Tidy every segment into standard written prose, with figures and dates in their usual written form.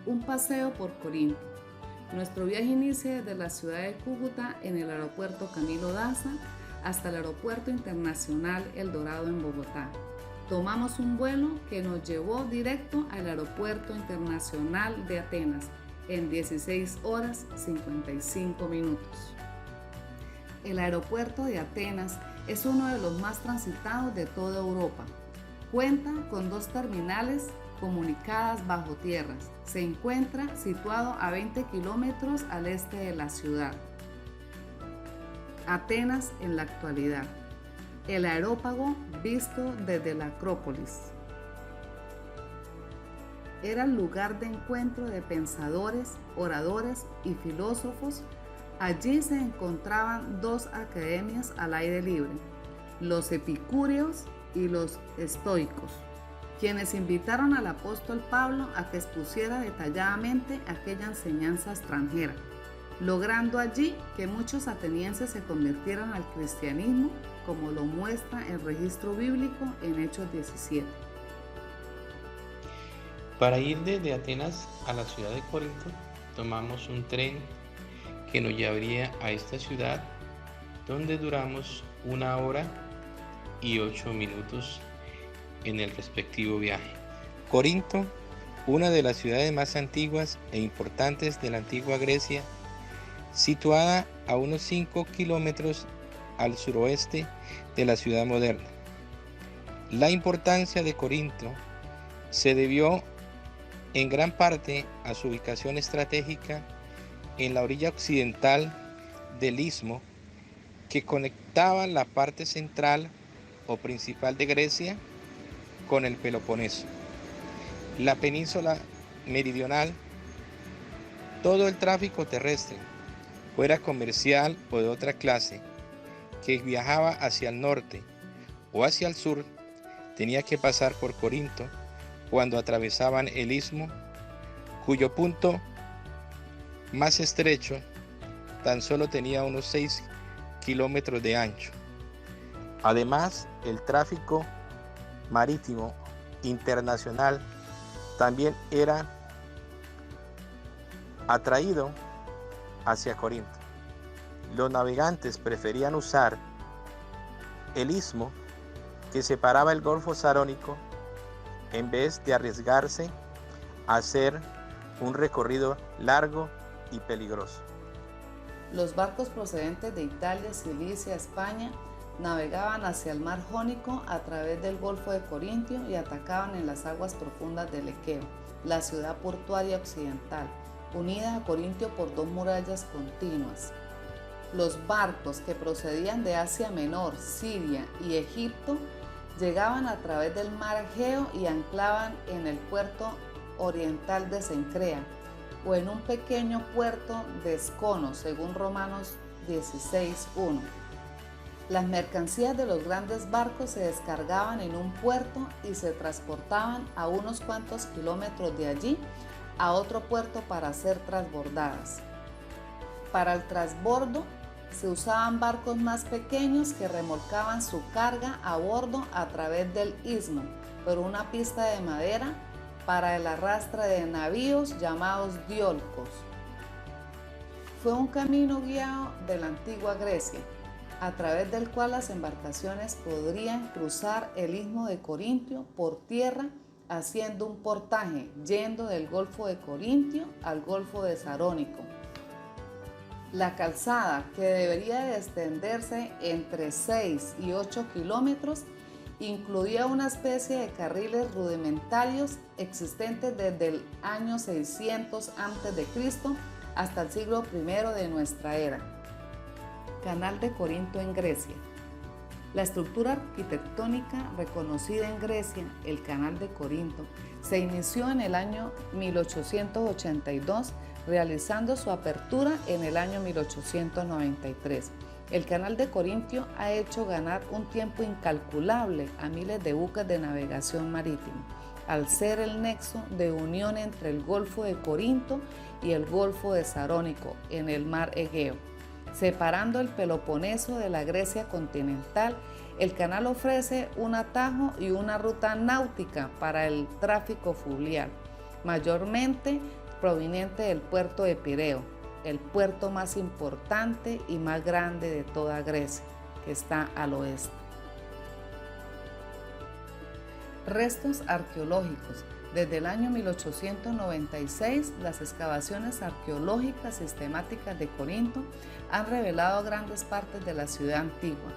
Un paseo por Corinto. Nuestro viaje inicia desde la ciudad de Cúcuta en el aeropuerto Camilo Daza hasta el aeropuerto internacional El Dorado en Bogotá. Tomamos un vuelo que nos llevó directo al aeropuerto internacional de Atenas en 16 horas 55 minutos. El aeropuerto de Atenas es uno de los más transitados de toda Europa. Cuenta con 2 terminales comunicadas bajo tierras. Se encuentra situado a 20 kilómetros al este de la ciudad. Atenas en la actualidad. El aerópago visto desde la Acrópolis. Era el lugar de encuentro de pensadores, oradores y filósofos. Allí se encontraban 2 academias al aire libre, los epicúreos y los estoicos, quienes invitaron al apóstol Pablo a que expusiera detalladamente aquella enseñanza extranjera, logrando allí que muchos atenienses se convirtieran al cristianismo, como lo muestra el registro bíblico en Hechos 17. Para ir desde Atenas a la ciudad de Corinto, tomamos un tren que nos llevaría a esta ciudad, donde duramos 1 hora y 8 minutos en el respectivo viaje. Corinto, una de las ciudades más antiguas e importantes de la antigua Grecia, situada a unos 5 kilómetros al suroeste de la ciudad moderna. La importancia de Corinto se debió en gran parte a su ubicación estratégica en la orilla occidental del istmo que conectaba la parte central o principal de Grecia con el Peloponeso. La península meridional, todo el tráfico terrestre, fuera comercial o de otra clase, que viajaba hacia el norte o hacia el sur, tenía que pasar por Corinto cuando atravesaban el istmo, cuyo punto más estrecho tan solo tenía unos 6 kilómetros de ancho. Además, el tráfico marítimo internacional también era atraído hacia Corinto. Los navegantes preferían usar el istmo que separaba el Golfo Sarónico en vez de arriesgarse a hacer un recorrido largo y peligroso. Los barcos procedentes de Italia, Cilicia, España navegaban hacia el mar Jónico a través del Golfo de Corintio y atacaban en las aguas profundas del Equeo, la ciudad portuaria occidental, unida a Corintio por 2 murallas continuas. Los barcos que procedían de Asia Menor, Siria y Egipto llegaban a través del mar Egeo y anclaban en el puerto oriental de Cencrea o en un pequeño puerto de Escono, según Romanos 16:1. Las mercancías de los grandes barcos se descargaban en un puerto y se transportaban a unos cuantos kilómetros de allí a otro puerto para ser transbordadas. Para el transbordo se usaban barcos más pequeños que remolcaban su carga a bordo a través del istmo por una pista de madera para el arrastre de navíos llamados diolcos. Fue un camino guiado de la antigua Grecia, a través del cual las embarcaciones podrían cruzar el istmo de Corintio por tierra haciendo un portaje yendo del Golfo de Corintio al Golfo de Sarónico. La calzada, que debería de extenderse entre 6 y 8 kilómetros, incluía una especie de carriles rudimentarios existentes desde el año 600 a.C. hasta el siglo I de nuestra era. Canal de Corinto en Grecia. La estructura arquitectónica reconocida en Grecia, el Canal de Corinto, se inició en el año 1882, realizando su apertura en el año 1893. El Canal de Corinto ha hecho ganar un tiempo incalculable a miles de buques de navegación marítima, al ser el nexo de unión entre el Golfo de Corinto y el Golfo de Sarónico en el mar Egeo. Separando el Peloponeso de la Grecia continental, el canal ofrece un atajo y una ruta náutica para el tráfico fluvial, mayormente proveniente del puerto de Pireo, el puerto más importante y más grande de toda Grecia, que está al oeste. Restos arqueológicos. Desde el año 1896, las excavaciones arqueológicas sistemáticas de Corinto han revelado grandes partes de la ciudad antigua.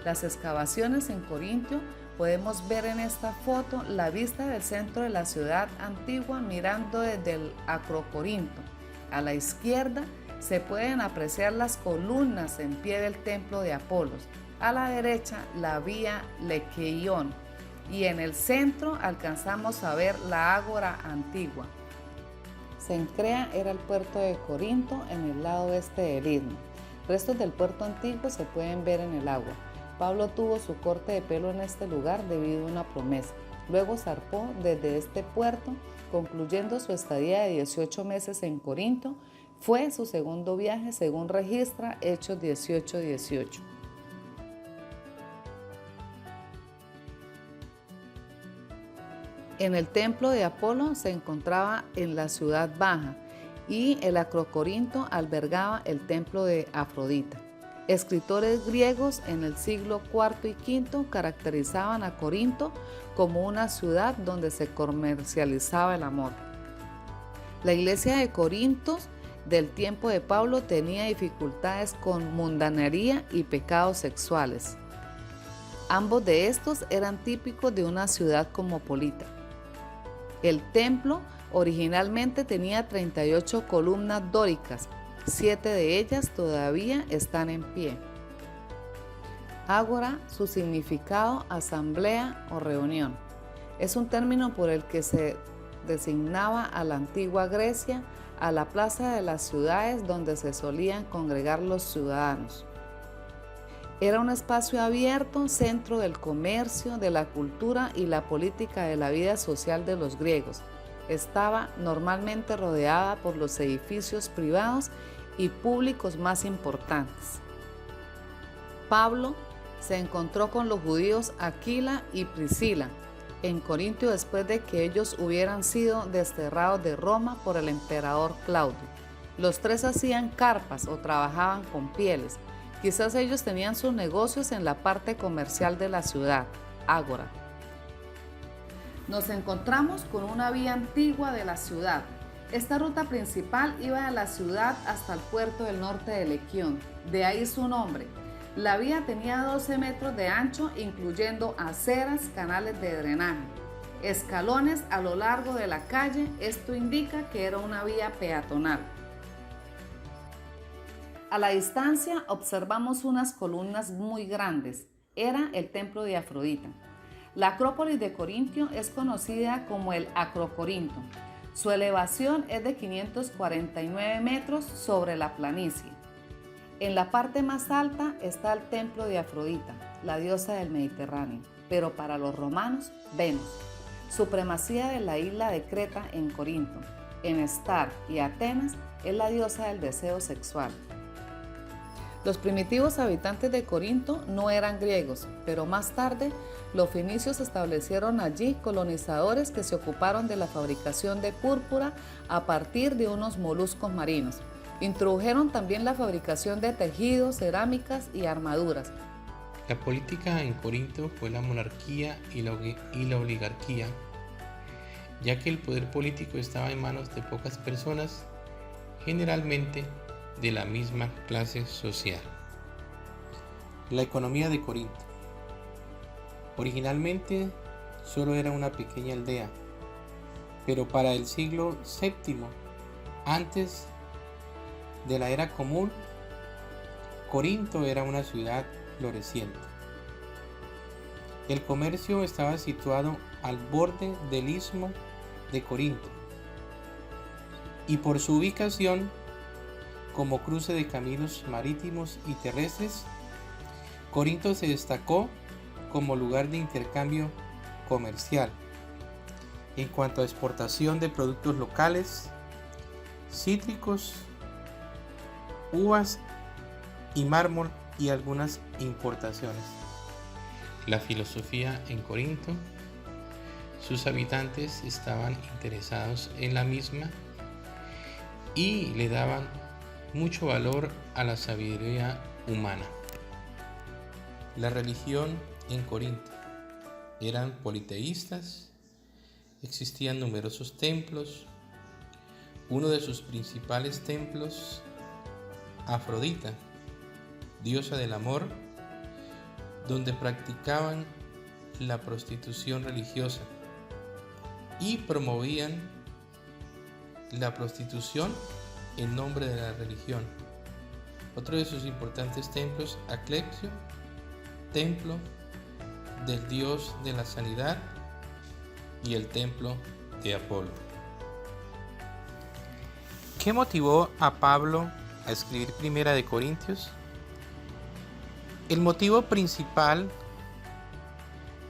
Las excavaciones en Corinto, podemos ver en esta foto la vista del centro de la ciudad antigua mirando desde el Acrocorinto. A la izquierda se pueden apreciar las columnas en pie del templo de Apolos. A la derecha la vía Lequeión. Y en el centro alcanzamos a ver la ágora antigua. Cencrea era el puerto de Corinto en el lado oeste del istmo. Restos del puerto antiguo se pueden ver en el agua. Pablo tuvo su corte de pelo en este lugar debido a una promesa. Luego zarpó desde este puerto, concluyendo su estadía de 18 meses en Corinto. Fue su segundo viaje según registra Hechos 18:18. En el templo de Apolo se encontraba en la ciudad baja y el Acrocorinto albergaba el templo de Afrodita. Escritores griegos en el siglo IV y V caracterizaban a Corinto como una ciudad donde se comercializaba el amor. La iglesia de Corinto del tiempo de Pablo tenía dificultades con mundanería y pecados sexuales. Ambos de estos eran típicos de una ciudad cosmopolita. El templo originalmente tenía 38 columnas dóricas, 7 de ellas todavía están en pie. Ágora, su significado asamblea o reunión. Es un término por el que se designaba a la antigua Grecia, a la plaza de las ciudades donde se solían congregar los ciudadanos. Era un espacio abierto, centro del comercio, de la cultura y la política de la vida social de los griegos. Estaba normalmente rodeada por los edificios privados y públicos más importantes. Pablo se encontró con los judíos Aquila y Priscila en Corinto después de que ellos hubieran sido desterrados de Roma por el emperador Claudio. Los tres hacían carpas o trabajaban con pieles. Quizás ellos tenían sus negocios en la parte comercial de la ciudad, Ágora. Nos encontramos con una vía antigua de la ciudad. Esta ruta principal iba de la ciudad hasta el puerto del norte de Lequión, de ahí su nombre. La vía tenía 12 metros de ancho, incluyendo aceras, canales de drenaje, escalones a lo largo de la calle. Esto indica que era una vía peatonal. A la distancia observamos unas columnas muy grandes. Era el templo de Afrodita. La Acrópolis de Corintio es conocida como el Acrocorinto. Su elevación es de 549 metros sobre la planicie. En la parte más alta está el templo de Afrodita, la diosa del Mediterráneo, pero para los romanos, Venus. Supremacía de la isla de Creta en Corinto. En Estar y Atenas es la diosa del deseo sexual. Los primitivos habitantes de Corinto no eran griegos, pero más tarde los fenicios establecieron allí colonizadores que se ocuparon de la fabricación de púrpura a partir de unos moluscos marinos. Introdujeron también la fabricación de tejidos, cerámicas y armaduras. La política en Corinto fue la monarquía y la oligarquía, ya que el poder político estaba en manos de pocas personas, generalmente de la misma clase social. La economía de Corinto. Originalmente solo era una pequeña aldea, pero para el siglo VII, antes de la era común, Corinto era una ciudad floreciente. El comercio estaba situado al borde del istmo de Corinto y por su ubicación como cruce de caminos marítimos y terrestres, Corinto se destacó como lugar de intercambio comercial en cuanto a exportación de productos locales, cítricos, uvas y mármol y algunas importaciones. La filosofía en Corinto. Sus habitantes estaban interesados en la misma y le daban mucho valor a la sabiduría humana. La religión en Corinto eran politeístas, existían numerosos templos. Uno de sus principales templos, Afrodita, diosa del amor, donde practicaban la prostitución religiosa y promovían la prostitución en nombre de la religión. Otro de sus importantes templos, Aclepio, templo del dios de la sanidad, y el templo de Apolo. ¿Qué motivó a Pablo a escribir Primera de Corintios? El motivo principal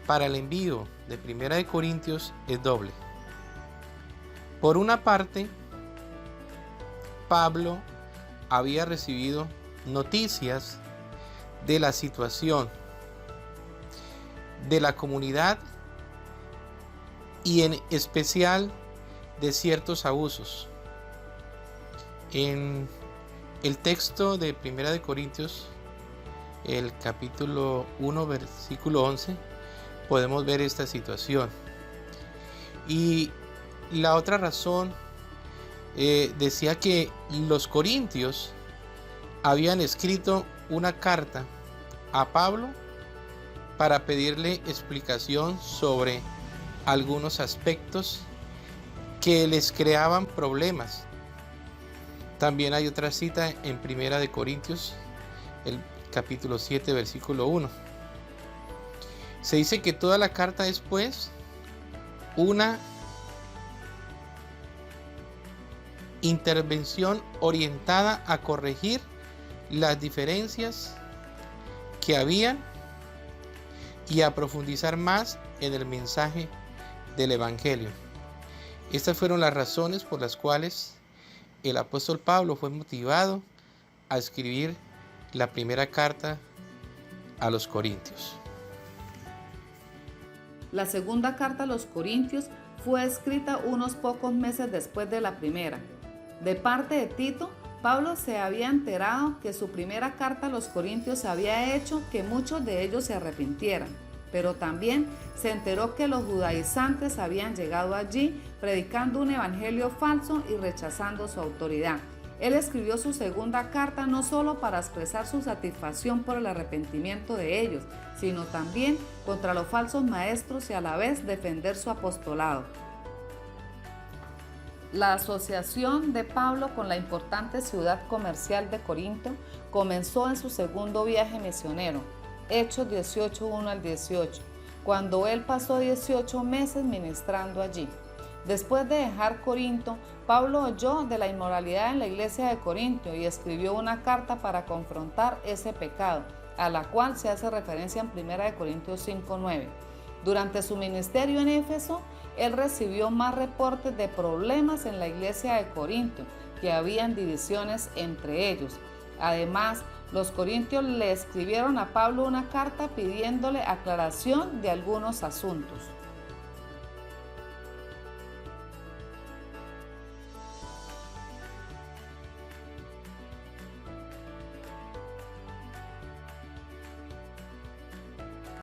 para el envío de Primera de Corintios es doble. Por una parte, Pablo había recibido noticias de la situación de la comunidad y en especial de ciertos abusos. En el texto de Primera de Corintios, el capítulo 1, versículo 11, podemos ver esta situación. Y la otra razón, decía que los corintios habían escrito una carta a Pablo para pedirle explicación sobre algunos aspectos que les creaban problemas. También hay otra cita en Primera de Corintios, el capítulo 7, versículo 1. Se dice que toda la carta es pues una intervención orientada a corregir las diferencias que habían y a profundizar más en el mensaje del Evangelio. Estas fueron las razones por las cuales el apóstol Pablo fue motivado a escribir la primera carta a los Corintios. La segunda carta a los Corintios fue escrita unos pocos meses después de la primera. De parte de Tito, Pablo se había enterado que su primera carta a los Corintios había hecho que muchos de ellos se arrepintieran, pero también se enteró que los judaizantes habían llegado allí predicando un evangelio falso y rechazando su autoridad. Él escribió su segunda carta no solo para expresar su satisfacción por el arrepentimiento de ellos, sino también contra los falsos maestros y a la vez defender su apostolado. La asociación de Pablo con la importante ciudad comercial de Corinto comenzó en su segundo viaje misionero, Hechos 18, 1 al 18, cuando él pasó 18 meses ministrando allí. Después de dejar Corinto, Pablo oyó de la inmoralidad en la iglesia de Corinto y escribió una carta para confrontar ese pecado, a la cual se hace referencia en 1 Corintios 5:9. Durante su ministerio en Éfeso, él recibió más reportes de problemas en la iglesia de Corinto, que habían divisiones entre ellos. Además, los corintios le escribieron a Pablo una carta pidiéndole aclaración de algunos asuntos.